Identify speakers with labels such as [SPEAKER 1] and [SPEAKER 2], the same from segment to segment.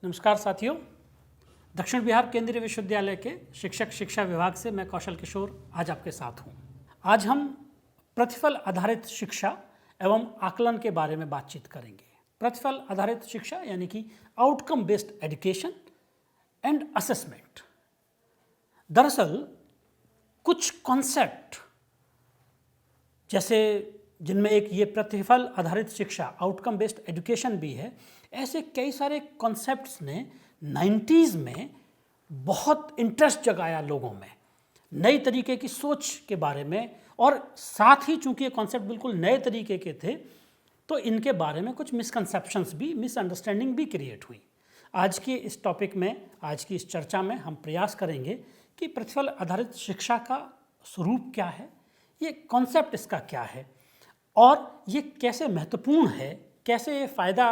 [SPEAKER 1] नमस्कार साथियों, दक्षिण बिहार केंद्रीय विश्वविद्यालय के शिक्षक शिक्षा विभाग से मैं कौशल किशोर आज आपके साथ हूँ। आज हम प्रतिफल आधारित शिक्षा एवं आकलन के बारे में बातचीत करेंगे। प्रतिफल आधारित शिक्षा यानी कि outcome based education and assessment. दरअसल कुछ कॉन्सेप्ट जैसे जिनमें एक ये प्रतिफल आधारित शिक्षा आउटकम बेस्ड एजुकेशन भी है, ऐसे कई सारे कॉन्सेप्ट्स ने 90s में बहुत इंटरेस्ट जगाया लोगों में, नई तरीके की सोच के बारे में। और साथ ही चूंकि ये कॉन्सेप्ट बिल्कुल नए तरीके के थे तो इनके बारे में कुछ मिसकंसेप्शंस भी, मिसअंडरस्टैंडिंग भी क्रिएट हुई। आज के इस टॉपिक में, आज की इस चर्चा में हम प्रयास करेंगे कि प्रतिफल आधारित शिक्षा का स्वरूप क्या है, ये कॉन्सेप्ट इसका क्या है और ये कैसे महत्वपूर्ण है, कैसे ये फ़ायदा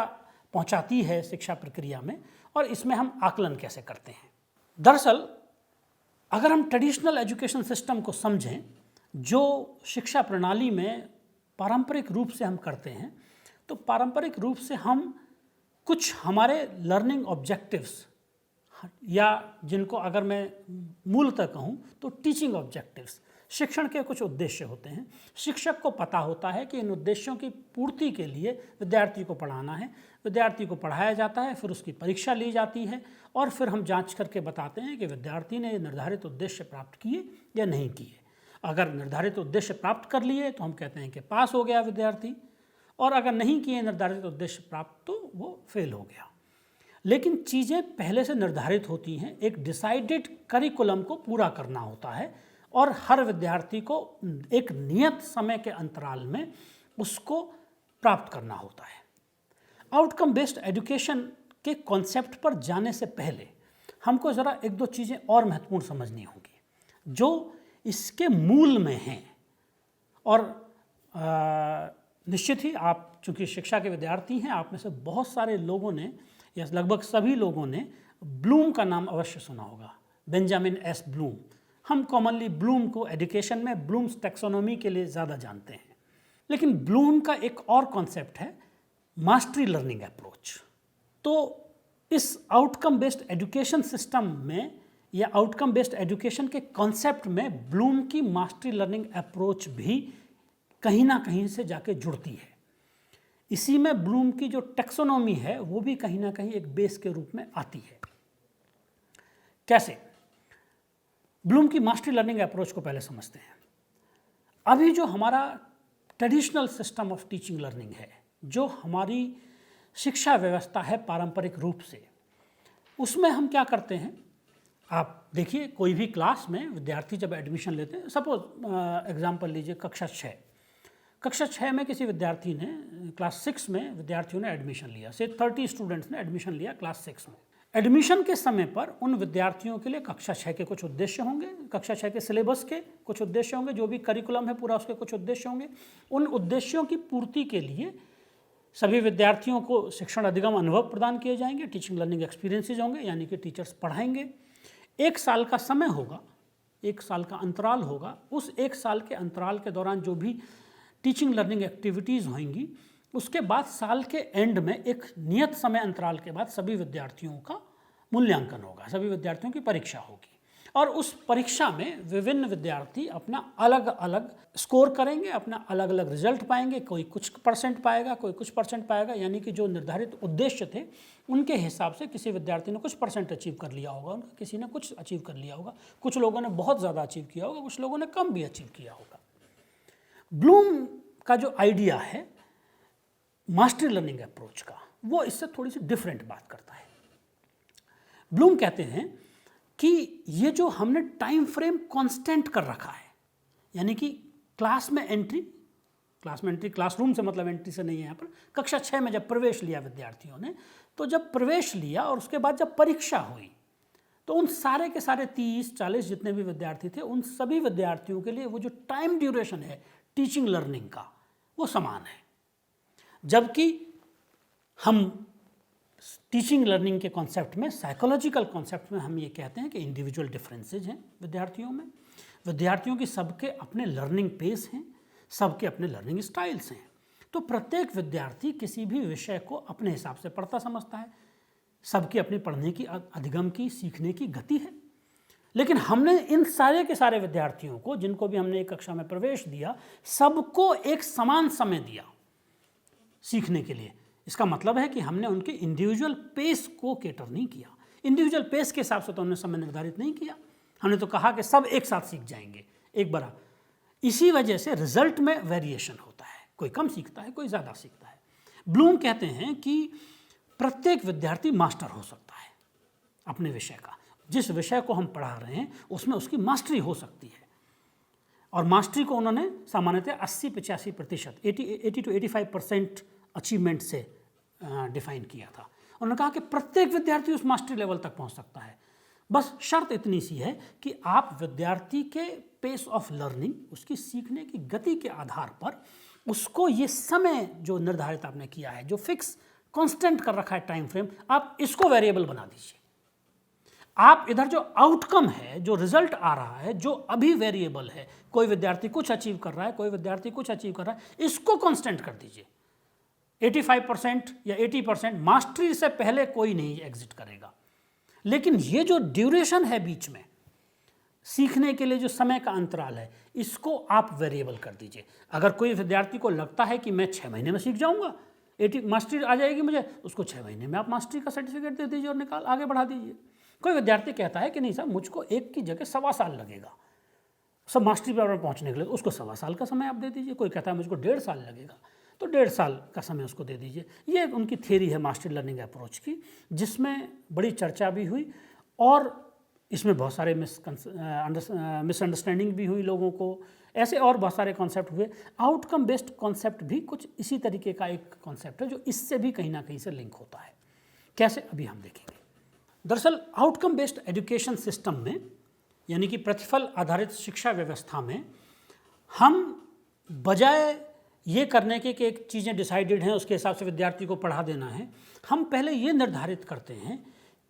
[SPEAKER 1] पहुंचाती है शिक्षा प्रक्रिया में, और इसमें हम आकलन कैसे करते हैं। दरअसल अगर हम ट्रेडिशनल एजुकेशन सिस्टम को समझें, जो शिक्षा प्रणाली में पारंपरिक रूप से हम करते हैं, तो पारंपरिक रूप से हम कुछ हमारे लर्निंग ऑब्जेक्टिव्स, या जिनको अगर मैं मूलतः कहूँ तो टीचिंग ऑब्जेक्टिव्स, शिक्षण के कुछ उद्देश्य होते हैं। शिक्षक को पता होता है कि इन उद्देश्यों की पूर्ति के लिए विद्यार्थी को पढ़ाना है, विद्यार्थी को पढ़ाया जाता है, फिर उसकी परीक्षा ली जाती है और फिर हम जांच करके बताते हैं कि विद्यार्थी ने निर्धारित उद्देश्य प्राप्त किए या नहीं किए। अगर निर्धारित उद्देश्य प्राप्त कर लिए तो हम कहते हैं कि पास हो गया विद्यार्थी, और अगर नहीं किए निर्धारित उद्देश्य प्राप्त तो वो फेल हो गया। लेकिन चीज़ें पहले से निर्धारित होती हैं, एक डिसाइडेड करिकुलम को पूरा करना होता है और हर विद्यार्थी को एक नियत समय के अंतराल में उसको प्राप्त करना होता है। आउटकम बेस्ड एजुकेशन के कॉन्सेप्ट पर जाने से पहले हमको ज़रा एक दो चीज़ें और महत्वपूर्ण समझनी होंगी जो इसके मूल में हैं। और निश्चित ही आप चूँकि शिक्षा के विद्यार्थी हैं, आप में से बहुत सारे लोगों ने या लगभग सभी लोगों ने ब्लूम का नाम अवश्य सुना होगा, बेंजामिन एस ब्लूम। हम कॉमनली ब्लूम को एजुकेशन में ब्लूम्स टैक्सोनॉमी के लिए ज़्यादा जानते हैं, लेकिन ब्लूम का एक और कॉन्सेप्ट है मास्टरी लर्निंग अप्रोच। तो इस आउटकम बेस्ड एजुकेशन सिस्टम में या आउटकम बेस्ड एजुकेशन के कॉन्सेप्ट में ब्लूम की मास्टरी लर्निंग अप्रोच भी कहीं ना कहीं से जाके जुड़ती है। इसी में ब्लूम की जो टैक्सोनॉमी है वो भी कहीं ना कहीं एक बेस के रूप में आती है। कैसे? ब्लूम की मास्टरी लर्निंग अप्रोच को पहले समझते हैं। अभी जो हमारा traditional system of teaching learning है, जो हमारी शिक्षा व्यवस्था है पारंपरिक रूप से, उसमें हम क्या करते हैं, आप देखिए कोई भी क्लास में विद्यार्थी जब एडमिशन लेते हैं, सपोज एग्जांपल लीजिए कक्षा 6 में किसी विद्यार्थी ने, क्लास 6 में विद्यार्थियों ने एडमिशन लिया, से 30 स्टूडेंट्स ने एडमिशन लिया क्लास 6 में। एडमिशन के समय पर उन विद्यार्थियों के लिए कक्षा 6 के कुछ उद्देश्य होंगे, कक्षा 6 के सिलेबस के कुछ उद्देश्य होंगे, जो भी करिकुलम है पूरा उसके कुछ उद्देश्य होंगे। उन उद्देश्यों की पूर्ति के लिए सभी विद्यार्थियों को शिक्षण अधिगम अनुभव प्रदान किए जाएंगे, टीचिंग लर्निंग एक्सपीरियंसेस होंगे, यानी कि टीचर्स पढ़ाएंगे। 1 साल का समय होगा, 1 साल का अंतराल होगा। उस 1 साल के अंतराल के दौरान जो भी टीचिंग लर्निंग एक्टिविटीज़ होंगी, उसके बाद साल के एंड में एक नियत समय अंतराल के बाद सभी विद्यार्थियों का मूल्यांकन होगा, सभी विद्यार्थियों की परीक्षा होगी, और उस परीक्षा में विभिन्न विद्यार्थी अपना अलग अलग स्कोर करेंगे, अपना अलग अलग रिजल्ट पाएंगे। कोई कुछ परसेंट पाएगा, कोई कुछ परसेंट पाएगा, यानी कि जो निर्धारित उद्देश्य थे उनके हिसाब से किसी विद्यार्थी ने कुछ परसेंट अचीव कर लिया होगा, किसी ने कुछ अचीव कर लिया होगा, कुछ लोगों ने बहुत ज़्यादा अचीव किया होगा, कुछ लोगों ने कम भी अचीव किया होगा। ब्लूम का जो आइडिया है मास्टरी लर्निंग अप्रोच का, वो इससे थोड़ी सी डिफरेंट बात करता है। ब्लूम कहते हैं कि ये जो हमने टाइम फ्रेम कांस्टेंट कर रखा है, यानी कि क्लास में एंट्री क्लास में एंट्री क्लासरूम से मतलब एंट्री से नहीं है यहाँ पर, कक्षा 6 में जब प्रवेश लिया विद्यार्थियों ने, तो जब प्रवेश लिया और उसके बाद जब परीक्षा हुई तो उन सारे के सारे 30-40 जितने भी विद्यार्थी थे, उन सभी विद्यार्थियों के लिए वो जो टाइम ड्यूरेशन है टीचिंग लर्निंग का वो समान है। जबकि हम टीचिंग लर्निंग के कॉन्सेप्ट में, साइकोलॉजिकल कॉन्सेप्ट में हम ये कहते हैं कि इंडिविजुअल डिफरेंसेज हैं विद्यार्थियों में, विद्यार्थियों की सबके अपने लर्निंग पेस हैं, सबके अपने लर्निंग स्टाइल्स हैं। तो प्रत्येक विद्यार्थी किसी भी विषय को अपने हिसाब से पढ़ता समझता है, सबकी अपनी पढ़ने की, अधिगम की, सीखने की गति है। लेकिन हमने इन सारे के सारे विद्यार्थियों को, जिनको भी हमने एक कक्षा में प्रवेश दिया, सबको एक समान समय दिया सीखने के लिए। इसका मतलब है कि हमने उनके इंडिविजुअल पेस को केटर नहीं किया। इंडिविजुअल पेस के हिसाब से तो हमने समय निर्धारित नहीं किया, हमने तो कहा कि सब एक साथ सीख जाएंगे एक बार। इसी वजह से रिजल्ट में वेरिएशन होता है, कोई कम सीखता है, कोई ज़्यादा सीखता है। ब्लूम कहते हैं कि प्रत्येक विद्यार्थी मास्टर हो सकता है अपने विषय का। जिस विषय को हम पढ़ा रहे हैं उसमें उसकी मास्टरी हो सकती है, और मास्टरी को उन्होंने सामान्यतः 80-85%, 80 to 85% अचीवमेंट से डिफाइन किया था। उन्होंने कहा कि प्रत्येक विद्यार्थी उस मास्टरी लेवल तक पहुंच सकता है, बस शर्त इतनी सी है कि आप विद्यार्थी के पेस ऑफ लर्निंग, उसकी सीखने की गति के आधार पर उसको ये समय जो निर्धारित आपने किया है, जो फिक्स कांस्टेंट कर रखा है टाइम फ्रेम, आप इसको वेरिएबल बना दीजिए। आप इधर जो आउटकम है, जो रिजल्ट आ रहा है, जो अभी वेरिएबल है, कोई विद्यार्थी कुछ अचीव कर रहा है, कोई विद्यार्थी कुछ अचीव कर रहा है, इसको कांस्टेंट कर दीजिए। 85% या 80% मास्टरी से पहले कोई नहीं एग्जिट करेगा। लेकिन ये जो ड्यूरेशन है बीच में, सीखने के लिए जो समय का अंतराल है, इसको आप वेरिएबल कर दीजिए। अगर कोई विद्यार्थी को लगता है कि मैं 6 महीने में सीख जाऊंगा, 80 मास्टरी आ जाएगी मुझे, उसको 6 महीने में आप मास्टरी का सर्टिफिकेट दे दीजिए और निकाल आगे बढ़ा दीजिए। कोई विद्यार्थी कहता है कि नहीं साहब, मुझको एक की जगह 1.25 साल लगेगा सब मास्टरी पर पहुंचने के लिए, उसको 1.25 साल का समय आप दे दीजिए। कोई कहता है मुझको 1.5 साल लगेगा, तो 1.5 साल का समय उसको दे दीजिए। ये उनकी थ्योरी है मास्टरी लर्निंग अप्रोच की, जिसमें बड़ी चर्चा भी हुई और इसमें बहुत सारे मिसअंडरस्टैंडिंग भी हुई लोगों को। ऐसे और बहुत सारे कॉन्सेप्ट हुए। आउटकम बेस्ड कॉन्सेप्ट भी कुछ इसी तरीके का एक कॉन्सेप्ट है जो इससे भी कहीं ना कहीं से लिंक होता है। कैसे, अभी हम देखेंगे। दरअसल आउटकम बेस्ड एजुकेशन सिस्टम में, यानी कि प्रतिफल आधारित शिक्षा व्यवस्था में, हम बजाय ये करने के कि एक चीज़ें डिसाइडेड हैं उसके हिसाब से विद्यार्थी को पढ़ा देना है, हम पहले ये निर्धारित करते हैं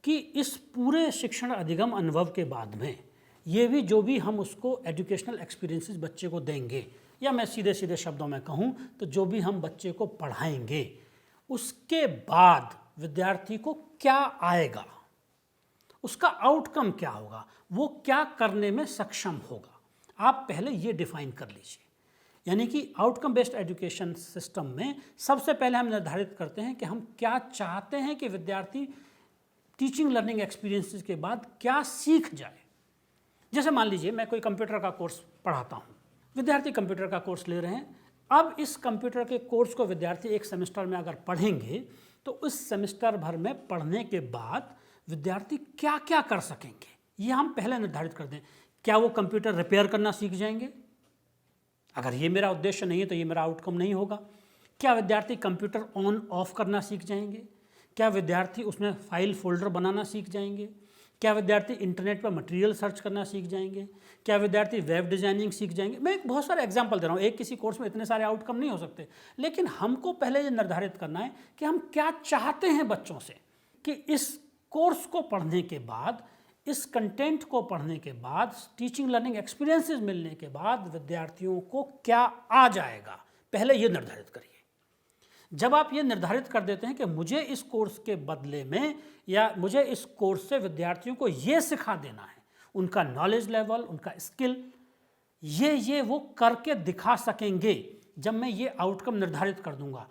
[SPEAKER 1] कि इस पूरे शिक्षण अधिगम अनुभव के बाद में ये भी जो भी हम उसको एजुकेशनल एक्सपीरियंसेस बच्चे को देंगे, या मैं सीधे सीधे शब्दों में कहूँ तो जो भी हम बच्चे को पढ़ाएंगे, उसके बाद विद्यार्थी को क्या आएगा, उसका आउटकम क्या होगा, वो क्या करने में सक्षम होगा, आप पहले ये डिफाइन कर लीजिए। यानी कि आउटकम बेस्ड एजुकेशन सिस्टम में सबसे पहले हम निर्धारित करते हैं कि हम क्या चाहते हैं कि विद्यार्थी टीचिंग लर्निंग एक्सपीरियंसेस के बाद क्या सीख जाए। जैसे मान लीजिए मैं कोई कंप्यूटर का कोर्स पढ़ाता हूँ, विद्यार्थी कंप्यूटर का कोर्स ले रहे हैं। अब इस कंप्यूटर के कोर्स को विद्यार्थी एक सेमेस्टर में अगर पढ़ेंगे तो उस सेमेस्टर भर में पढ़ने के बाद विद्यार्थी क्या क्या कर सकेंगे, ये हम पहले निर्धारित कर दें। क्या वो कंप्यूटर रिपेयर करना सीख जाएंगे? अगर ये मेरा उद्देश्य नहीं है तो ये मेरा आउटकम नहीं होगा। क्या विद्यार्थी कंप्यूटर ऑन ऑफ करना सीख जाएंगे? क्या विद्यार्थी उसमें फाइल फोल्डर बनाना सीख जाएंगे? क्या विद्यार्थी इंटरनेट पर मटेरियल सर्च करना सीख जाएंगे? क्या विद्यार्थी वेब डिज़ाइनिंग सीख जाएंगे? मैं एक बहुत सारे एग्जांपल दे रहा हूँ, एक किसी कोर्स में इतने सारे आउटकम नहीं हो सकते, लेकिन हमको पहले ये निर्धारित करना है कि हम क्या चाहते हैं बच्चों से, कि इस कोर्स को पढ़ने के बाद, इस कंटेंट को पढ़ने के बाद, टीचिंग लर्निंग एक्सपीरियंसेस मिलने के बाद विद्यार्थियों को क्या आ जाएगा, पहले ये निर्धारित करिए। जब आप ये निर्धारित कर देते हैं कि मुझे इस कोर्स के बदले में या मुझे इस कोर्स से विद्यार्थियों को ये सिखा देना है, उनका नॉलेज लेवल, उनका स्किल, ये वो करके दिखा सकेंगे, जब मैं ये आउटकम निर्धारित कर दूंगा,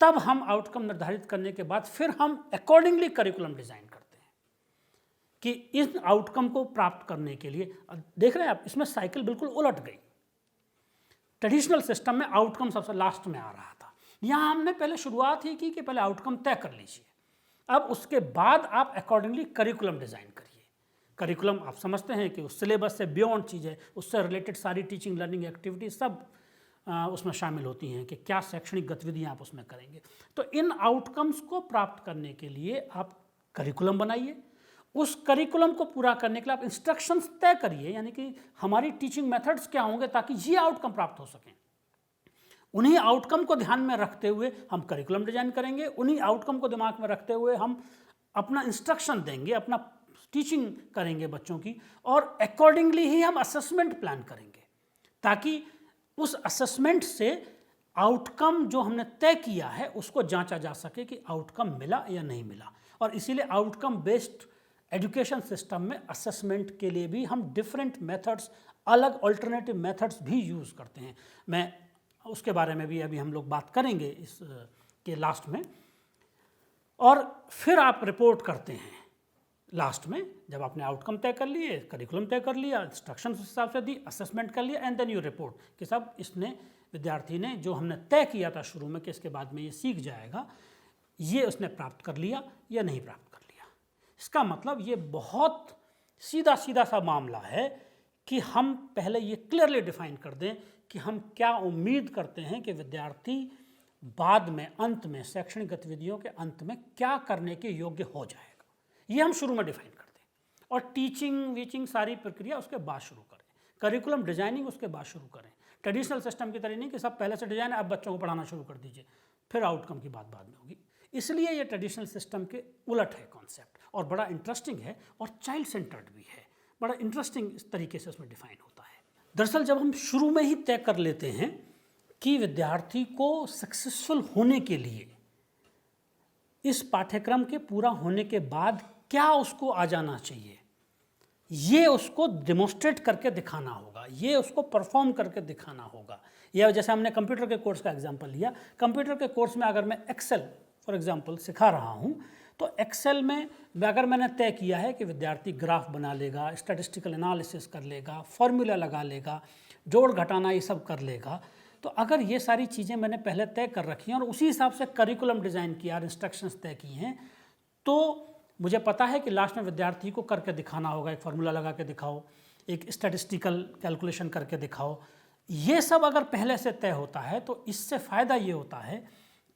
[SPEAKER 1] तब हम आउटकम निर्धारित करने के बाद फिर हम अकॉर्डिंगली करिकुलम डिज़ाइन करते हैं कि इस आउटकम को प्राप्त करने के लिए। देख रहे हैं आप, इसमें साइकिल बिल्कुल उलट गई। ट्रेडिशनल सिस्टम में आउटकम सबसे लास्ट में आ रहा था, यहाँ हमने पहले शुरुआत ही की कि पहले आउटकम तय कर लीजिए, अब उसके बाद आप अकॉर्डिंगली करिकुलम डिज़ाइन करिए। करिकुलम आप समझते हैं कि उस सिलेबस से बियॉन्ड चीज़ है, उससे रिलेटेड सारी टीचिंग लर्निंग एक्टिविटीज सब उसमें शामिल होती हैं कि क्या शैक्षणिक गतिविधियाँ आप उसमें करेंगे। तो इन आउटकम्स को प्राप्त करने के लिए आप करिकुलम बनाइए, उस करिकुलम को पूरा करने के लिए आप इंस्ट्रक्शंस तय करिए, यानी कि हमारी टीचिंग मेथड्स क्या होंगे ताकि ये आउटकम प्राप्त हो सकें। उन्हीं आउटकम को ध्यान में रखते हुए हम करिकुलम डिजाइन करेंगे, उन्हीं आउटकम को दिमाग में रखते हुए हम अपना इंस्ट्रक्शन देंगे, अपना टीचिंग करेंगे बच्चों की, और अकॉर्डिंगली ही हम असेसमेंट प्लान करेंगे ताकि उस असेसमेंट से आउटकम जो हमने तय किया है उसको जांचा जा सके कि आउटकम मिला या नहीं मिला। और इसीलिए आउटकम बेस्ड एजुकेशन सिस्टम में असेसमेंट के लिए भी हम डिफरेंट मेथड्स, अलग अल्टरनेटिव मेथड्स भी यूज़ करते हैं। मैं उसके बारे में भी अभी हम लोग बात करेंगे इस के लास्ट में। और फिर आप रिपोर्ट करते हैं लास्ट में, जब आपने आउटकम तय कर लिए, करिकुलम तय कर लिया, इंस्ट्रक्शन उस हिसाब से दी, असेसमेंट कर लिया, एंड देन यू रिपोर्ट कि सब इसने, विद्यार्थी ने जो हमने तय किया था शुरू में कि इसके बाद में ये सीख जाएगा, ये उसने प्राप्त कर लिया या नहीं प्राप्त कर लिया। इसका मतलब ये बहुत सीधा सीधा सा मामला है कि हम पहले ये क्लियरली डिफाइन कर दें कि हम क्या उम्मीद करते हैं कि विद्यार्थी बाद में, अंत में, शैक्षणिक गतिविधियों के अंत में क्या करने के योग्य हो जाएगा। ये हम शुरू में डिफाइन कर दें, और टीचिंग वीचिंग सारी प्रक्रिया उसके बाद शुरू करें, करिकुलम डिजाइनिंग उसके बाद शुरू करें। ट्रेडिशनल सिस्टम की तरह नहीं कि सब पहले से डिजाइन है, अब बच्चों को पढ़ाना शुरू कर दीजिए, फिर आउटकम की बात बाद में होगी। इसलिए ये ट्रेडिशनल सिस्टम के उलट है कॉन्सेप्ट, और बड़ा इंटरेस्टिंग है और चाइल्ड सेंटर्ड भी है, बड़ा इंटरेस्टिंग इस तरीके से उसमें डिफाइन होता है। दरअसल जब हम शुरू में ही तय कर लेते हैं कि विद्यार्थी को सक्सेसफुल होने के लिए इस पाठ्यक्रम के पूरा होने के बाद क्या उसको आ जाना चाहिए, ये उसको डिमोन्स्ट्रेट करके दिखाना होगा, ये उसको परफॉर्म करके दिखाना होगा। या जैसे हमने कंप्यूटर के कोर्स का एग्जांपल लिया, कंप्यूटर के कोर्स में अगर मैं एक्सेल फॉर एग्जांपल सिखा रहा हूँ, तो एक्सेल में अगर मैंने तय किया है कि विद्यार्थी ग्राफ बना लेगा, स्टैटिस्टिकल एनालिसिस कर लेगा, फॉर्मूला लगा लेगा, जोड़ घटाना ये सब कर लेगा, तो अगर ये सारी चीज़ें मैंने पहले तय कर रखी हैं और उसी हिसाब से करिकुलम डिज़ाइन किया और इंस्ट्रक्शंस तय किए हैं, तो मुझे पता है कि लास्ट में विद्यार्थी को करके दिखाना होगा, एक फार्मूला लगा के दिखाओ, एक स्टैटिस्टिकल कैलकुलेशन करके दिखाओ। ये सब अगर पहले से तय होता है तो इससे फ़ायदा ये होता है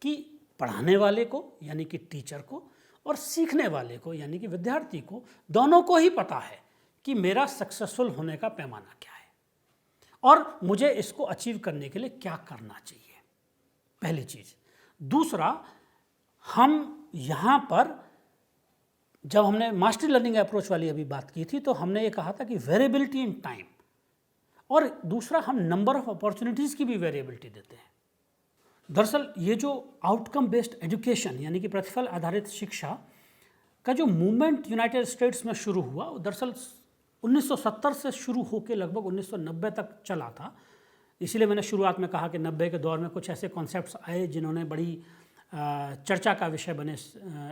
[SPEAKER 1] कि पढ़ाने वाले को यानी कि टीचर को और सीखने वाले को यानी कि विद्यार्थी को, दोनों को ही पता है कि मेरा सक्सेसफुल होने का पैमाना क्या है और मुझे इसको अचीव करने के लिए क्या करना चाहिए, पहली चीज़। दूसरा, हम यहाँ पर जब हमने मास्टरी लर्निंग अप्रोच वाली अभी बात की थी तो हमने ये कहा था कि वेरिएबिलिटी इन टाइम, और दूसरा हम नंबर ऑफ अपॉर्चुनिटीज़ की भी वेरिएबिलिटी देते हैं। दरअसल ये जो आउटकम बेस्ड एजुकेशन यानी कि प्रतिफल आधारित शिक्षा का जो मूवमेंट यूनाइटेड स्टेट्स में शुरू हुआ, दरअसल 1970 से शुरू होकर लगभग 1990 तक चला था। इसीलिए मैंने शुरुआत में कहा कि 90 के दौर में कुछ ऐसे कॉन्सेप्ट्स आए जिन्होंने बड़ी चर्चा का विषय बने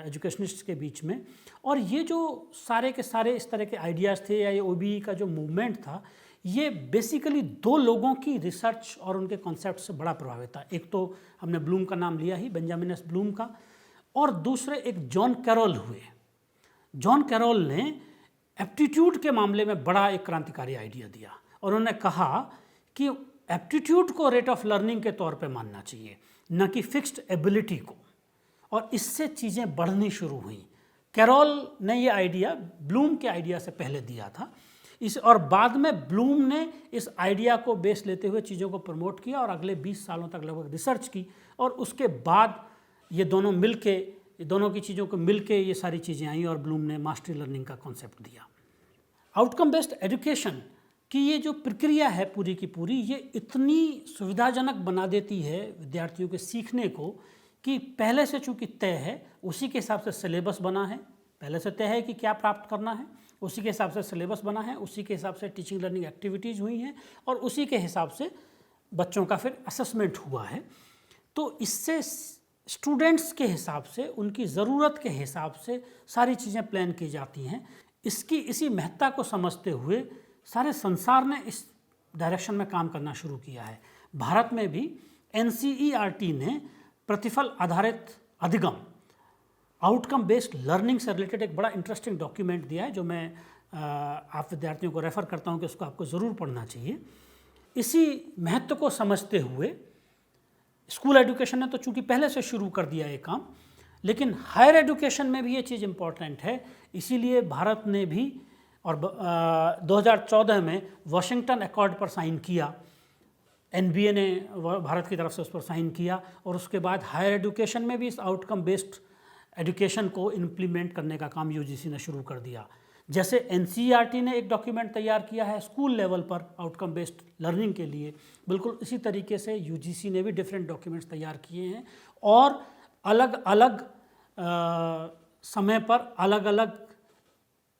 [SPEAKER 1] एजुकेशनिस्ट के बीच में। और ये जो सारे के सारे इस तरह के आइडियाज़ थे या ये ओबीई का जो मूवमेंट था, ये बेसिकली दो लोगों की रिसर्च और उनके कॉन्सेप्ट से बड़ा प्रभावित था। एक तो हमने ब्लूम का नाम लिया ही, बेंजामिन एस ब्लूम का, और दूसरे एक जॉन कैरोल हुए। जॉन कैरोल ने एप्टीट्यूड के मामले में बड़ा एक क्रांतिकारी आइडिया दिया और उन्होंने कहा कि एप्टीट्यूड को रेट ऑफ लर्निंग के तौर पे मानना चाहिए, न कि फिक्स्ड एबिलिटी को, और इससे चीज़ें बढ़नी शुरू हुई। कैरोल ने ये आइडिया ब्लूम के आइडिया से पहले दिया था और बाद में ब्लूम ने इस आइडिया को बेस लेते हुए चीज़ों को प्रमोट किया और अगले 20 सालों तक लगभग रिसर्च की, और उसके बाद ये दोनों मिलके, दोनों की चीज़ों को मिलके ये सारी चीज़ें आई और ब्लूम ने मास्टरी लर्निंग का कॉन्सेप्ट दिया। आउटकम बेस्ड एजुकेशन की ये जो प्रक्रिया है पूरी की पूरी, ये इतनी सुविधाजनक बना देती है विद्यार्थियों के सीखने को कि पहले से चूँकि तय है, उसी के हिसाब से सिलेबस बना है, पहले से तय है कि क्या प्राप्त करना है, उसी के हिसाब से सिलेबस बना है, उसी के हिसाब से टीचिंग लर्निंग एक्टिविटीज़ हुई हैं और उसी के हिसाब से बच्चों का फिर असेसमेंट हुआ है। तो इससे स्टूडेंट्स के हिसाब से, उनकी ज़रूरत के हिसाब से सारी चीज़ें प्लान की जाती हैं। इसी महत्ता को समझते हुए सारे संसार ने इस डायरेक्शन में काम करना शुरू किया है। भारत में भी NCERT ने प्रतिफल आधारित अधिगम, आउटकम बेस्ड लर्निंग से रिलेटेड एक बड़ा इंटरेस्टिंग डॉक्यूमेंट दिया है, जो मैं आप विद्यार्थियों को रेफ़र करता हूँ कि उसको आपको ज़रूर पढ़ना चाहिए। इसी महत्व को समझते हुए स्कूल एजुकेशन ने तो चूंकि पहले से शुरू कर दिया ये काम, लेकिन हायर एजुकेशन में भी ये चीज़ इम्पॉर्टेंट है। इसीलिए भारत ने भी और 2014 में वाशिंगटन अकॉर्ड पर साइन किया, NBA ने भारत की तरफ से उस पर साइन किया, और उसके बाद हायर एजुकेशन में भी इस आउटकम बेस्ड एजुकेशन को इम्प्लीमेंट करने का काम UGC ने शुरू कर दिया। जैसे NCERT ने एक डॉक्यूमेंट तैयार किया है स्कूल लेवल पर आउटकम बेस्ड लर्निंग के लिए, बिल्कुल इसी तरीके से UGC ने भी डिफरेंट डॉक्यूमेंट्स तैयार किए हैं और अलग अलग समय पर अलग अलग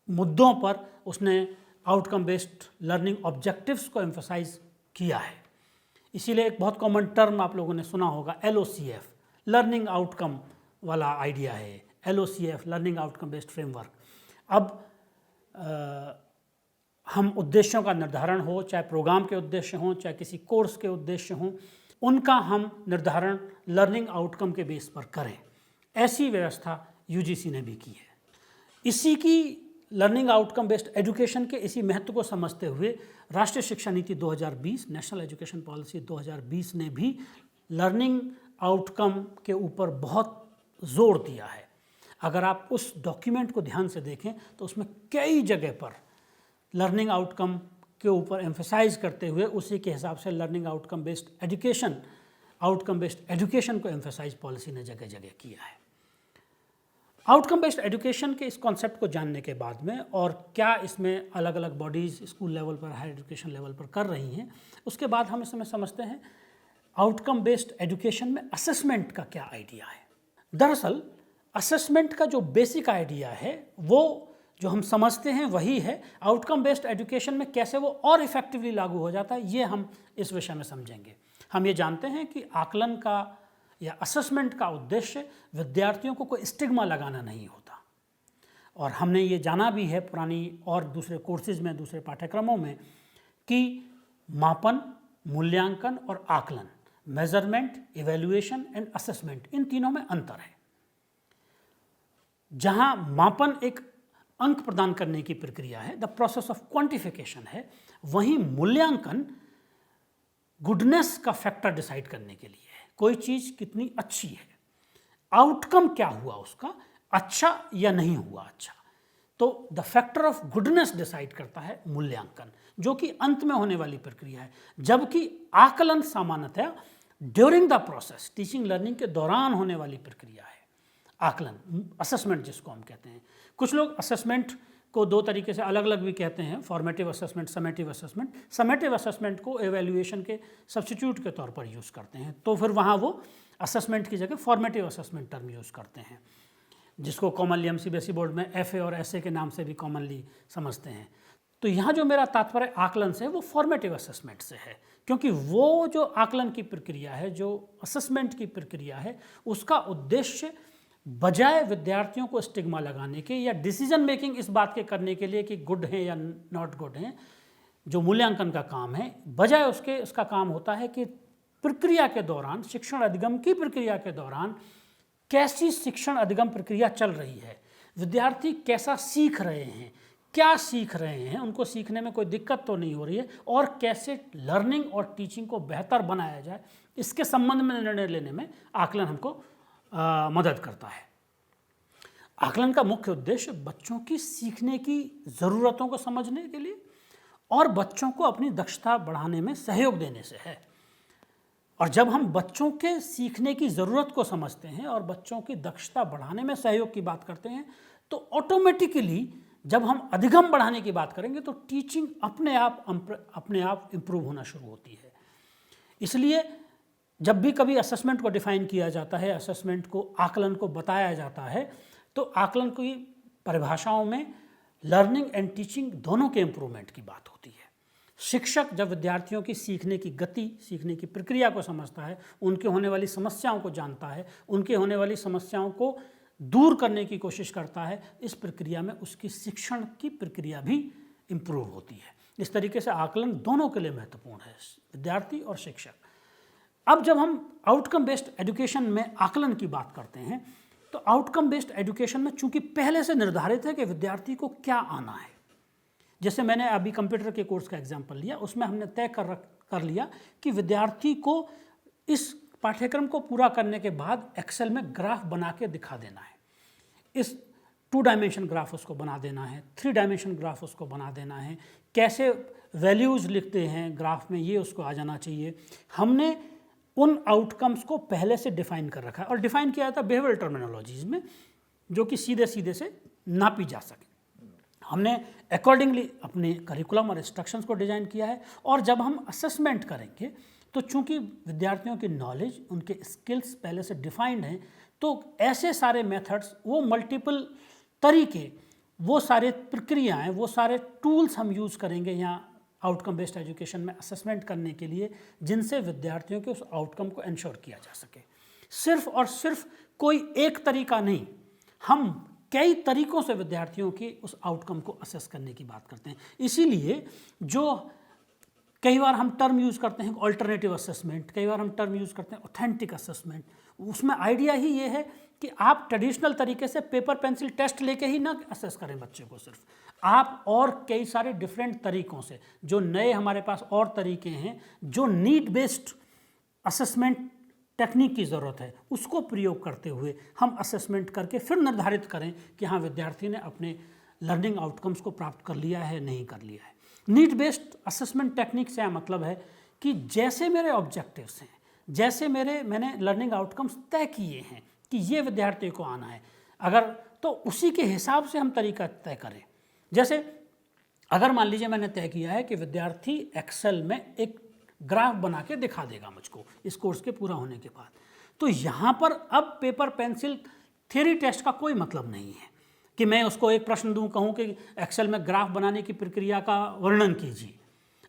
[SPEAKER 1] मुद्दों पर उसने आउटकम बेस्ड लर्निंग ऑब्जेक्टिव्स को एम्फसाइज किया है। इसीलिए एक बहुत कॉमन टर्म आप लोगों ने सुना होगा LOCF, लर्निंग आउटकम वाला आइडिया है, LOCF learning outcome based framework. अब हम उद्देश्यों का निर्धारण हो, चाहे प्रोग्राम के उद्देश्य हों, चाहे किसी कोर्स के उद्देश्य हों, उनका हम निर्धारण लर्निंग आउटकम के बेस पर करें, ऐसी व्यवस्था UGC ने भी की है। इसी की लर्निंग आउटकम बेस्ड एजुकेशन के इसी महत्व को समझते हुए राष्ट्रीय शिक्षा नीति 2020, नेशनल एजुकेशन पॉलिसी 2020 ने भी लर्निंग आउटकम के ऊपर बहुत जोर दिया है। अगर आप उस डॉक्यूमेंट को ध्यान से देखें तो उसमें कई जगह पर लर्निंग आउटकम के ऊपर एम्फसाइज करते हुए उसी के हिसाब से learning outcome based education, outcome based education को एम्फसाइज पॉलिसी ने जगह जगह किया है। आउटकम बेस्ड एजुकेशन के इस कॉन्सेप्ट को जानने के बाद में और क्या इसमें अलग अलग बॉडीज़ स्कूल लेवल पर, हायर एजुकेशन लेवल पर कर रही हैं, उसके बाद हम इसमें समझते हैं आउटकम बेस्ड एजुकेशन में असेसमेंट का क्या आइडिया है। दरअसल असेसमेंट का जो बेसिक आइडिया है वो जो हम समझते हैं वही है, आउटकम बेस्ड एजुकेशन में कैसे वो और इफेक्टिवली लागू हो जाता है ये हम इस विषय में समझेंगे। हम ये जानते हैं कि आकलन का या असेसमेंट का उद्देश्य विद्यार्थियों को कोई स्टिग्मा लगाना नहीं होता, और हमने ये जाना भी है पुरानी और दूसरे कोर्सेज में, दूसरे पाठ्यक्रमों में, कि मापन, मूल्यांकन और आकलन, मेजरमेंट, इवैल्यूएशन एंड असेसमेंट, इन तीनों में अंतर है। जहां मापन एक अंक प्रदान करने की प्रक्रिया है, द प्रोसेस ऑफ क्वांटिफिकेशन है, वहीं मूल्यांकन गुडनेस का फैक्टर डिसाइड करने के लिए है, कोई चीज़ कितनी अच्छी है, आउटकम क्या हुआ उसका, अच्छा या नहीं हुआ अच्छा। तो the factor of goodness decide करता है मूल्यांकन, जो कि अंत में होने वाली प्रक्रिया है, जबकि आकलन सामान्यतः during the process, teaching learning के दौरान होने वाली प्रक्रिया है। आकलन, असेसमेंट जिसको हम कहते हैं, कुछ लोग असेसमेंट को दो तरीके से अलग अलग भी कहते हैं, formative assessment, summative assessment. Summative assessment को एवेल्यूएशन के सब्स्टिट्यूट के तौर पर यूज़ करते हैं, तो फिर वहाँ वो असेसमेंट की जगह फॉर्मेटिव असेसमेंट टर्म यूज़ करते हैं, जिसको कॉमनली हम CBSE बोर्ड में FA और SA के नाम से भी कॉमनली समझते हैं। तो यहाँ जो मेरा तात्पर्य आकलन से है वो फॉर्मेटिव असेसमेंट से है, क्योंकि वो जो आकलन की प्रक्रिया है, जो असेसमेंट की प्रक्रिया है, उसका उद्देश्य बजाय विद्यार्थियों को स्टिग्मा लगाने के या डिसीजन मेकिंग इस बात के करने के लिए कि गुड हैं या नॉट गुड हैं, जो मूल्यांकन का काम है, बजाय उसके उसका काम होता है कि प्रक्रिया के दौरान, शिक्षण अधिगम की प्रक्रिया के दौरान कैसी शिक्षण अधिगम प्रक्रिया चल रही है, विद्यार्थी कैसा सीख रहे हैं, क्या सीख रहे हैं, उनको सीखने में कोई दिक्कत तो नहीं हो रही है, और कैसे लर्निंग और टीचिंग को बेहतर बनाया जाए, इसके संबंध में निर्णय लेने में आकलन हमको मदद करता है। आकलन का मुख्य उद्देश्य बच्चों की सीखने की ज़रूरतों को समझने के लिए और बच्चों को अपनी दक्षता बढ़ाने में सहयोग देने से है। और जब हम बच्चों के सीखने की ज़रूरत को समझते हैं और बच्चों की दक्षता बढ़ाने में सहयोग की बात करते हैं, तो ऑटोमेटिकली जब हम अधिगम बढ़ाने की बात करेंगे तो टीचिंग अपने आप इम्प्रूव होना शुरू होती है। इसलिए जब भी कभी असेसमेंट को डिफाइन किया जाता है, असेसमेंट को, आकलन को बताया जाता है, तो आकलन की परिभाषाओं में लर्निंग एंड टीचिंग दोनों के इम्प्रूवमेंट की बात होती है। शिक्षक जब विद्यार्थियों की सीखने की गति, सीखने की प्रक्रिया को समझता है, उनके होने वाली समस्याओं को जानता है, उनके होने वाली समस्याओं को दूर करने की कोशिश करता है, इस प्रक्रिया में उसकी शिक्षण की प्रक्रिया भी इम्प्रूव होती है। इस तरीके से आकलन दोनों के लिए महत्वपूर्ण है, विद्यार्थी और शिक्षक। अब जब हम आउटकम बेस्ड एजुकेशन में आकलन की बात करते हैं, तो आउटकम बेस्ड एजुकेशन में चूंकि पहले से निर्धारित है कि विद्यार्थी को क्या आना है, जैसे मैंने अभी कंप्यूटर के कोर्स का एग्जांपल लिया, उसमें हमने तय कर कर लिया कि विद्यार्थी को इस पाठ्यक्रम को पूरा करने के बाद एक्सेल में ग्राफ बना के दिखा देना है। इस 2 डायमेंशन ग्राफ उसको बना देना है, 3 डायमेंशन ग्राफ उसको बना देना है, कैसे वैल्यूज़ लिखते हैं ग्राफ में ये उसको आ जाना चाहिए। हमने उन आउटकम्स को पहले से डिफाइन कर रखा है और डिफाइन किया था बिहेवियरल टर्मिनोलॉजीज में, जो कि सीधे सीधे से नापी जा सके। हमने अकॉर्डिंगली अपने करिकुलम और इंस्ट्रक्शंस को डिज़ाइन किया है। और जब हम असेसमेंट करेंगे तो चूंकि विद्यार्थियों की नॉलेज, उनके स्किल्स पहले से डिफाइंड हैं, तो ऐसे सारे मेथड्स, वो मल्टीपल तरीके, वो सारे प्रक्रियाएं, वो सारे टूल्स हम यूज़ करेंगे यहाँ आउटकम बेस्ड एजुकेशन में असेसमेंट करने के लिए, जिनसे विद्यार्थियों के उस आउटकम को इंश्योर किया जा सके। सिर्फ और सिर्फ कोई एक तरीका नहीं, हम कई तरीकों से विद्यार्थियों की उस आउटकम को असेस करने की बात करते हैं। इसीलिए जो कई बार हम टर्म यूज़ करते हैं ऑल्टरनेटिव असेसमेंट, कई बार हम टर्म यूज़ करते हैं ऑथेंटिक असेसमेंट, उसमें आइडिया ही ये है कि आप ट्रेडिशनल तरीके से पेपर पेंसिल टेस्ट लेके ही ना असेस करें बच्चे को, सिर्फ आप और कई सारे डिफरेंट तरीकों से, जो नए हमारे पास और तरीके हैं, जो नीड बेस्ड असेसमेंट टेक्निक की ज़रूरत है, उसको प्रयोग करते हुए हम असेसमेंट करके फिर निर्धारित करें कि हाँ विद्यार्थी ने अपने लर्निंग आउटकम्स को प्राप्त कर लिया है, नहीं कर लिया है। नीड बेस्ड असेसमेंट टेक्निक से मतलब है कि जैसे मेरे ऑब्जेक्टिव्स हैं, जैसे मैंने लर्निंग आउटकम्स तय किए हैं कि ये विद्यार्थी को आना है, अगर तो उसी के हिसाब से हम तरीका तय करें। जैसे अगर मान लीजिए मैंने तय किया है कि विद्यार्थी एक्सेल में एक ग्राफ बना के दिखा देगा मुझको इस कोर्स के पूरा होने के बाद, तो यहाँ पर अब पेपर पेंसिल थ्योरी टेस्ट का कोई मतलब नहीं है कि मैं उसको एक प्रश्न दूँ, कहूँ कि एक्सेल में ग्राफ बनाने की प्रक्रिया का वर्णन कीजिए।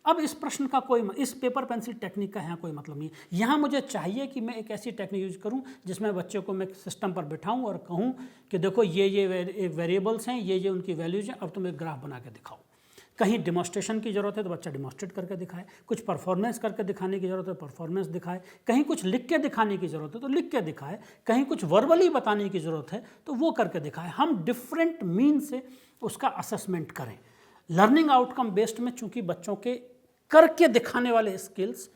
[SPEAKER 1] अब इस प्रश्न का इस पेपर पेंसिल टेक्निक का यहाँ कोई मतलब नहीं है। यहाँ मुझे चाहिए कि मैं एक ऐसी टेक्निक यूज करूँ जिसमें बच्चों को मैं सिस्टम पर बिठाऊँ और कहूँ कि देखो ये वेरिएबल्स हैं, ये उनकी वैल्यूज हैं, अब तुम एक ग्राफ बना के दिखाओ। कहीं डिमॉन्स्ट्रेशन की ज़रूरत है तो बच्चा डिमॉन्स्ट्रेट करके दिखाए, कुछ परफॉर्मेंस करके दिखाने की ज़रूरत है परफॉर्मेंस दिखाए, कहीं कुछ लिख के दिखाने की ज़रूरत है तो लिख के दिखाए, कहीं कुछ वर्बली बताने की ज़रूरत है तो वो करके दिखाए। हम डिफरेंट मीन से उसका असेसमेंट करें। लर्निंग आउटकम बेस्ड में चूँकि बच्चों के करके दिखाने वाले स्किल्स,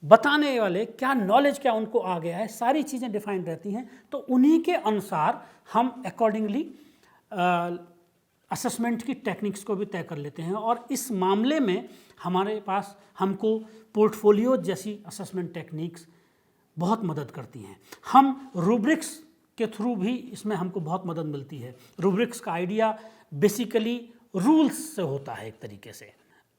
[SPEAKER 1] बताने वाले क्या नॉलेज क्या उनको आ गया है, सारी चीज़ें डिफाइंड रहती हैं, तो उन्हीं के अनुसार हम अकॉर्डिंगली असेसमेंट की टेक्निक्स को भी तय कर लेते हैं। और इस मामले में हमारे पास हमको पोर्टफोलियो जैसी असेसमेंट टेक्निक्स बहुत मदद करती हैं। हम रूब्रिक्स के थ्रू भी इसमें हमको बहुत मदद मिलती है। रूब्रिक्स का आइडिया बेसिकली रूल्स से होता है एक तरीके से।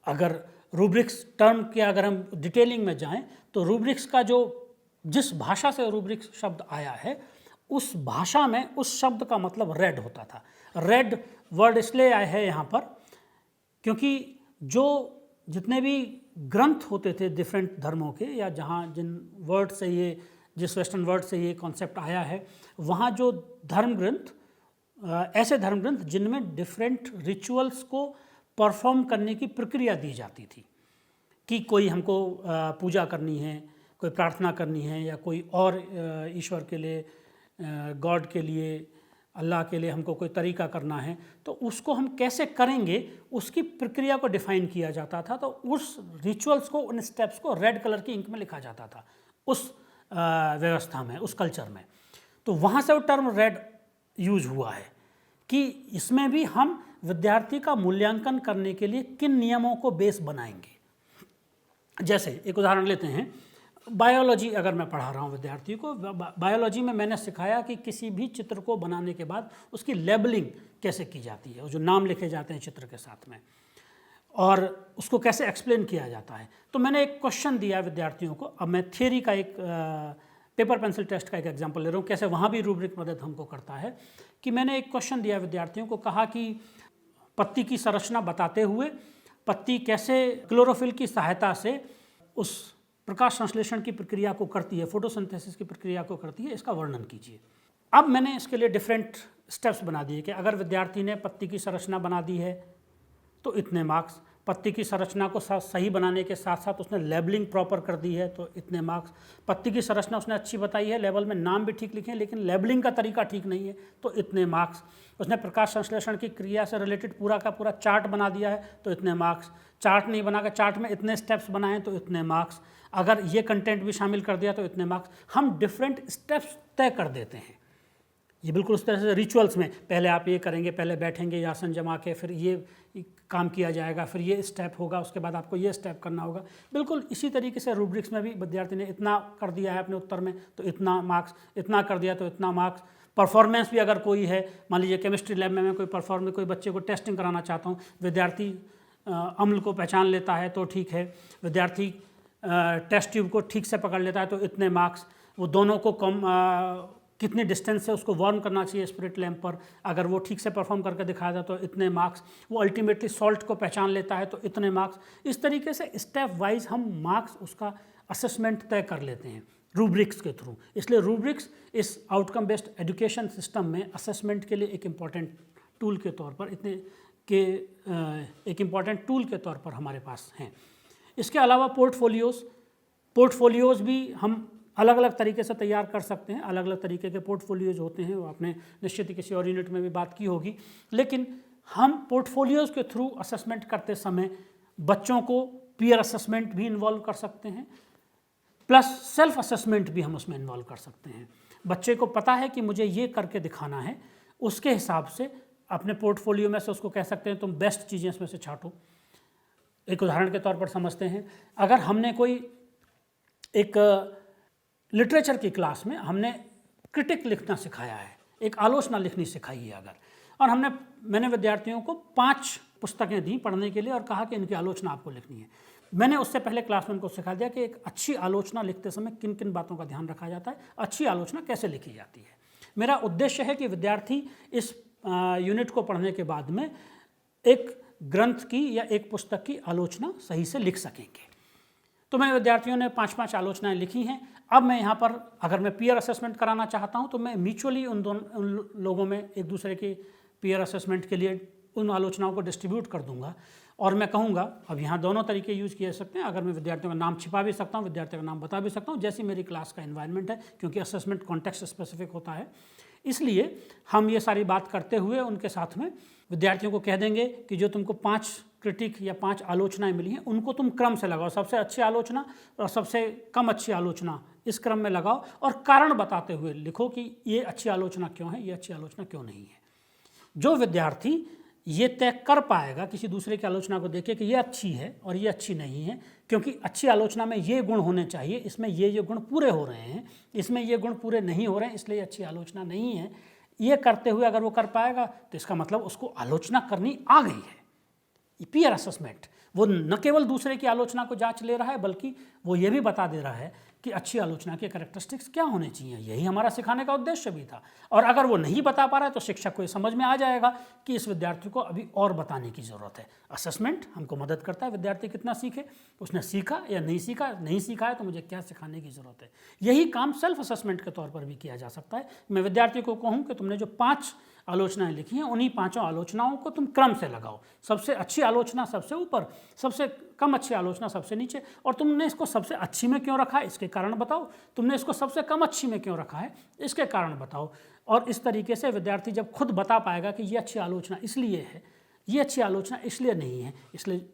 [SPEAKER 1] अगर रूब्रिक्स टर्म के अगर हम डिटेलिंग में जाएं तो रूब्रिक्स का जिस भाषा से रूब्रिक्स शब्द आया है, उस भाषा में उस शब्द का मतलब रेड होता था। रेड वर्ड इसलिए आया है यहाँ पर क्योंकि जितने भी ग्रंथ होते थे डिफरेंट धर्मों के, या जहाँ जिस वेस्टर्न वर्ड से ये कॉन्सेप्ट आया है, वहाँ जो धर्म ग्रंथ, ऐसे धर्म ग्रंथ जिनमें डिफरेंट रिचुअल्स को परफॉर्म करने की प्रक्रिया दी जाती थी कि कोई हमको पूजा करनी है, कोई प्रार्थना करनी है, या कोई और ईश्वर के लिए, गॉड के लिए, अल्लाह के लिए हमको कोई तरीका करना है, तो उसको हम कैसे करेंगे उसकी प्रक्रिया को डिफाइन किया जाता था। तो उस रिचुअल्स को, उन स्टेप्स को रेड कलर की इंक में लिखा जाता था उस व्यवस्था में, उस कल्चर में। तो वहाँ से वो टर्म रेड यूज हुआ है कि इसमें भी हम विद्यार्थी का मूल्यांकन करने के लिए किन नियमों को बेस बनाएंगे। जैसे एक उदाहरण लेते हैं, बायोलॉजी अगर मैं पढ़ा रहा हूँ विद्यार्थी को, बायोलॉजी में मैंने सिखाया कि किसी भी चित्र को बनाने के बाद उसकी लेबलिंग कैसे की जाती है, जो नाम लिखे जाते हैं चित्र के साथ में, और उसको कैसे एक्सप्लेन किया जाता है। तो मैंने एक क्वेश्चन दिया विद्यार्थियों को। अब मैं थियरी का एक पेपर पेंसिल टेस्ट का एक एग्जाम्पल ले रहा हूँ, कैसे वहाँ भी रूब्रिक मदद हमको करता है। कि मैंने एक क्वेश्चन दिया विद्यार्थियों को, कहा कि पत्ती की संरचना बताते हुए पत्ती कैसे क्लोरोफिल की सहायता से उस प्रकाश संश्लेषण की प्रक्रिया को करती है, फोटोसिंथेसिस की प्रक्रिया को करती है, इसका वर्णन कीजिए। अब मैंने इसके लिए डिफरेंट स्टेप्स बना दिए कि अगर विद्यार्थी ने पत्ती की संरचना बना दी है तो इतने मार्क्स, पत्ती की संरचना को सही बनाने के साथ साथ उसने लेबलिंग प्रॉपर कर दी है तो इतने मार्क्स। पत्ती की संरचना उसने अच्छी बताई है, लेवल में नाम भी ठीक लिखे हैं, लेकिन लेबलिंग का तरीका ठीक नहीं है तो इतने मार्क्स। उसने प्रकाश संश्लेषण की क्रिया से रिलेटेड पूरा का पूरा चार्ट बना दिया है तो इतने मार्क्स। चार्ट नहीं बनाकर चार्ट में इतने स्टेप्स बनाए तो इतने मार्क्स। अगर ये कंटेंट भी शामिल कर दिया तो इतने मार्क्स। हम डिफरेंट स्टेप्स तय कर देते हैं, ये बिल्कुल उस तरह से रिचुअल्स में पहले आप ये करेंगे, पहले बैठेंगे आसन जमा के, फिर ये काम किया जाएगा, फिर ये स्टेप होगा, उसके बाद आपको ये स्टेप करना होगा। बिल्कुल इसी तरीके से रूब्रिक्स में भी विद्यार्थी ने इतना कर दिया है अपने उत्तर में तो इतना मार्क्स, इतना कर दिया तो इतना मार्क्स। परफॉर्मेंस भी अगर कोई है, मान लीजिए केमिस्ट्री लैब में मैं कोई बच्चे को टेस्टिंग कराना चाहता हूँ, विद्यार्थी अम्ल को पहचान लेता है तो ठीक है, विद्यार्थी टेस्ट ट्यूब को ठीक से पकड़ लेता है तो इतने मार्क्स। वो दोनों को कितनी डिस्टेंस से उसको वार्म करना चाहिए स्पिरिट लैंप पर, अगर वो ठीक से परफॉर्म करके दिखाया जाए तो इतने मार्क्स। वो अल्टीमेटली सॉल्ट को पहचान लेता है तो इतने मार्क्स। इस तरीके से स्टेप वाइज हम मार्क्स उसका असेसमेंट तय कर लेते हैं रूब्रिक्स के थ्रू। इसलिए रूब्रिक्स इस आउटकम बेस्ड एजुकेशन सिस्टम में असेसमेंट के लिए एक इम्पॉर्टेंट टूल के तौर पर तौर पर हमारे पास हैं। इसके अलावा पोर्टफोलियोज़ भी हम अलग अलग तरीके से तैयार कर सकते हैं। अलग अलग तरीके के पोर्टफोलियोज होते हैं, वो आपने निश्चित ही किसी और यूनिट में भी बात की होगी। लेकिन हम पोर्टफोलियोज़ के थ्रू असेसमेंट करते समय बच्चों को पीयर असेसमेंट भी इन्वॉल्व कर सकते हैं, प्लस सेल्फ असेसमेंट भी हम उसमें इन्वॉल्व कर सकते हैं। बच्चे को पता है कि मुझे ये करके दिखाना है, उसके हिसाब से अपने पोर्टफोलियो में से उसको कह सकते हैं तुम बेस्ट चीज़ें इसमें से छांटो। एक उदाहरण के तौर पर समझते हैं, अगर हमने कोई एक लिटरेचर की क्लास में हमने क्रिटिक लिखना सिखाया है, एक आलोचना लिखनी सिखाई है अगर, और मैंने विद्यार्थियों को 5 पुस्तकें दी पढ़ने के लिए और कहा कि इनकी आलोचना आपको लिखनी है। मैंने उससे पहले क्लास में उनको सिखा दिया कि एक अच्छी आलोचना लिखते समय किन किन बातों का ध्यान रखा जाता है, अच्छी आलोचना कैसे लिखी जाती है। मेरा उद्देश्य है कि विद्यार्थी इस यूनिट को पढ़ने के बाद में एक ग्रंथ की या एक पुस्तक की आलोचना सही से लिख सकेंगे। तो मेरे विद्यार्थियों ने 5-5 आलोचनाएं लिखी हैं। अब मैं यहाँ पर अगर मैं पीयर असेसमेंट कराना चाहता हूँ तो मैं म्यूचुअली उन लोगों में एक दूसरे के पीयर असेसमेंट के लिए उन आलोचनाओं को डिस्ट्रीब्यूट कर दूंगा और मैं कहूँगा, अब यहाँ दोनों तरीके यूज़ किए जा सकते हैं। अगर मैं विद्यार्थियों का नाम छिपा भी सकता हूँ, विद्यार्थियों का नाम बता भी सकता हूँ, जैसी मेरी क्लास का एनवायरनमेंट है, क्योंकि असेसमेंट कॉन्टेक्स्ट स्पेसिफिक होता है। इसलिए हम ये सारी बात करते हुए उनके साथ में विद्यार्थियों को कह देंगे कि जो तुमको 5 क्रिटिक या 5 आलोचनाएं मिली हैं उनको तुम क्रम से लगाओ, सबसे अच्छी आलोचना और सबसे कम अच्छी आलोचना इस क्रम में लगाओ और कारण बताते हुए लिखो कि ये अच्छी आलोचना क्यों है, ये अच्छी आलोचना क्यों नहीं है। जो विद्यार्थी ये तय कर पाएगा किसी दूसरे की आलोचना को देखे कि ये अच्छी है और ये अच्छी नहीं है, क्योंकि अच्छी आलोचना में ये गुण होने चाहिए, इसमें ये गुण पूरे हो रहे हैं, इसमें ये गुण पूरे नहीं हो रहे हैं, इसलिए अच्छी आलोचना नहीं है, ये करते हुए अगर वो कर पाएगा तो इसका मतलब उसको आलोचना करनी आ गई है। पीयर असेसमेंट वो न केवल दूसरे की आलोचना को जांच ले रहा है, बल्कि वो ये भी बता दे रहा है कि अच्छी आलोचना के कैरेक्टरिस्टिक्स क्या होने चाहिए। यही हमारा सिखाने का उद्देश्य भी था। और अगर वो नहीं बता पा रहा है तो शिक्षक को ये समझ में आ जाएगा कि इस विद्यार्थी को अभी और बताने की ज़रूरत है। असेसमेंट हमको मदद करता है विद्यार्थी कितना सीखे, उसने सीखा या नहीं सीखा, नहीं सीखा है तो मुझे क्या सिखाने की ज़रूरत है। यही काम सेल्फ असेसमेंट के तौर पर भी किया जा सकता है। मैं विद्यार्थी को कहूँ कि तुमने जो 5 आलोचनाएं लिखी हैं उन्हीं 5 आलोचनाओं को तुम क्रम से लगाओ, सबसे अच्छी आलोचना सबसे ऊपर, सबसे कम अच्छी आलोचना सबसे नीचे, और तुमने इसको सबसे अच्छी में क्यों रखा है इसके कारण बताओ, तुमने इसको सबसे कम अच्छी में क्यों रखा है इसके कारण बताओ। और इस तरीके से विद्यार्थी जब खुद बता पाएगा कि ये अच्छी आलोचना इसलिए है, ये अच्छी आलोचना इसलिए नहीं है, इसलिए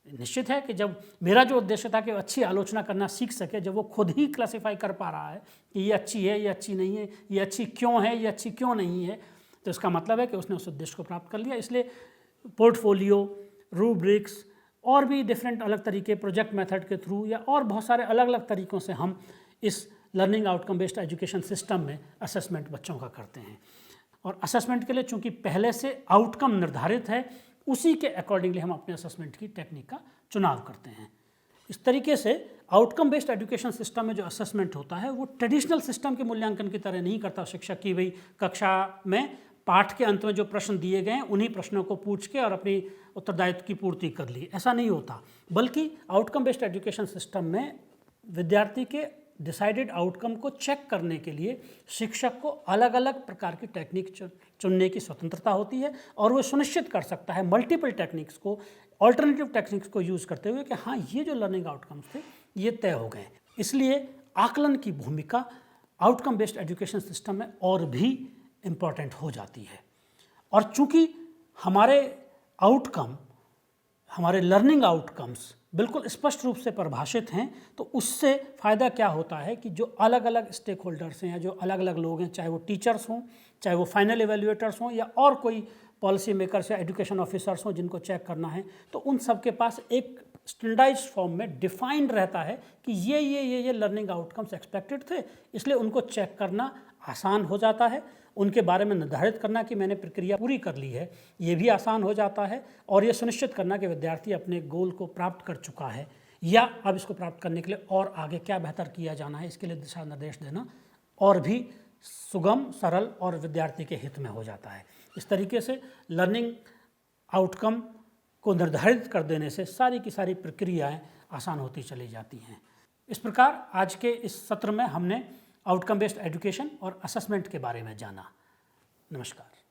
[SPEAKER 1] निश्चित है कि जब मेरा जो उद्देश्य था कि अच्छी आलोचना करना सीख सके, जब वो खुद ही क्लासिफाई कर पा रहा है कि ये अच्छी है, ये अच्छी नहीं है, ये अच्छी क्यों है, ये अच्छी क्यों नहीं है, तो इसका मतलब है कि उसने उस उद्देश्य को प्राप्त कर लिया। इसलिए पोर्टफोलियो, रूब्रिक्स और भी डिफरेंट अलग तरीके, प्रोजेक्ट मेथड के थ्रू या और बहुत सारे अलग अलग तरीक़ों से हम इस learning outcome based education system में असेसमेंट बच्चों का करते हैं। और असेसमेंट के लिए चूँकि पहले से आउटकम निर्धारित है, उसी के अकॉर्डिंगली हम अपने असेसमेंट की टेक्निक का चुनाव करते हैं। इस तरीके से आउटकम बेस्ड एजुकेशन सिस्टम में जो असेसमेंट होता है वो ट्रेडिशनल सिस्टम के मूल्यांकन की तरह नहीं करता शिक्षक की भाई कक्षा में पाठ के अंत में जो प्रश्न दिए गए हैं उन्हीं प्रश्नों को पूछ के और अपनी उत्तरदायित्व की पूर्ति कर ली, ऐसा नहीं होता। बल्कि आउटकम बेस्ड एजुकेशन सिस्टम में विद्यार्थी के डिसाइडेड आउटकम को चेक करने के लिए शिक्षक को अलग अलग प्रकार की टेक्निक चुनने की स्वतंत्रता होती है और वो सुनिश्चित कर सकता है मल्टीपल टेक्निक्स को, ऑल्टरनेटिव टेक्निक्स को यूज़ करते हुए कि हाँ, ये जो लर्निंग आउटकम्स थे ये तय हो गए। इसलिए आकलन की भूमिका आउटकम बेस्ड एजुकेशन सिस्टम में और भी इम्पॉर्टेंट हो जाती है। और चूंकि हमारे आउटकम, हमारे लर्निंग आउटकम्स बिल्कुल स्पष्ट रूप से परिभाषित हैं, तो उससे फ़ायदा क्या होता है कि जो अलग अलग स्टेक होल्डर्स हैं या जो अलग अलग लोग हैं, चाहे वो टीचर्स हों, चाहे वो फाइनल एवेल्यूएटर्स हों या और कोई पॉलिसी मेकर्स या एजुकेशन ऑफिसर्स हों जिनको चेक करना है, तो उन सब के पास एक स्टैंडर्डाइज्ड फॉर्म में डिफाइंड रहता है कि ये लर्निंग आउटकम्स एक्सपेक्टेड थे, इसलिए उनको चेक करना आसान हो जाता है। उनके बारे में निर्धारित करना कि मैंने प्रक्रिया पूरी कर ली है, ये भी आसान हो जाता है। और ये सुनिश्चित करना कि विद्यार्थी अपने गोल को प्राप्त कर चुका है या अब इसको प्राप्त करने के लिए और आगे क्या बेहतर किया जाना है, इसके लिए दिशा निर्देश देना और भी सुगम, सरल और विद्यार्थी के हित में हो जाता है। इस तरीके से लर्निंग आउटकम को निर्धारित कर देने से सारी की सारी प्रक्रियाएं आसान होती चली जाती हैं। इस प्रकार आज के इस सत्र में हमने आउटकम बेस्ड एजुकेशन और असेसमेंट के बारे में जाना। नमस्कार।